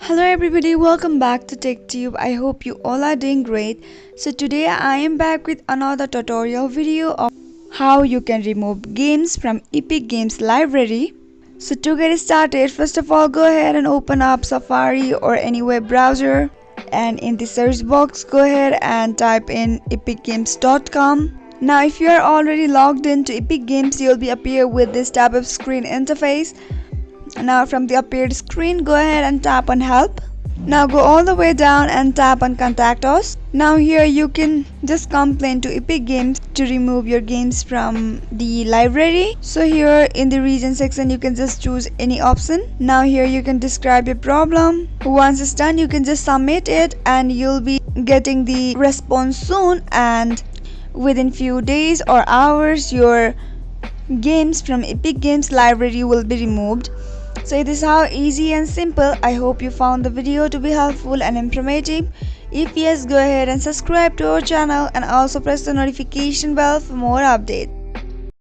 Hello everybody, welcome back to TechTube. I hope you all are doing great. So today I am back with another tutorial video of how you can remove games from Epic Games library. So to get started, first of all go ahead and open up Safari or any web browser, and in the search box go ahead and type in epicgames.com. Now if you are already logged into Epic Games, you'll be appear with this type of screen interface. Now from the appeared screen, go ahead and tap on help. Now go all the way down and tap on contact us. Now here you can just complain to Epic Games to remove your games from the library. So here in the region section you can just choose any option. Now here you can describe your problem. Once it's done you can just submit it and you'll be getting the response soon, and within few days or hours your games from Epic Games library will be removed. So it is how easy and simple. I hope you found the video to be helpful and informative. If yes, go ahead and subscribe to our channel and also press the notification bell for more updates.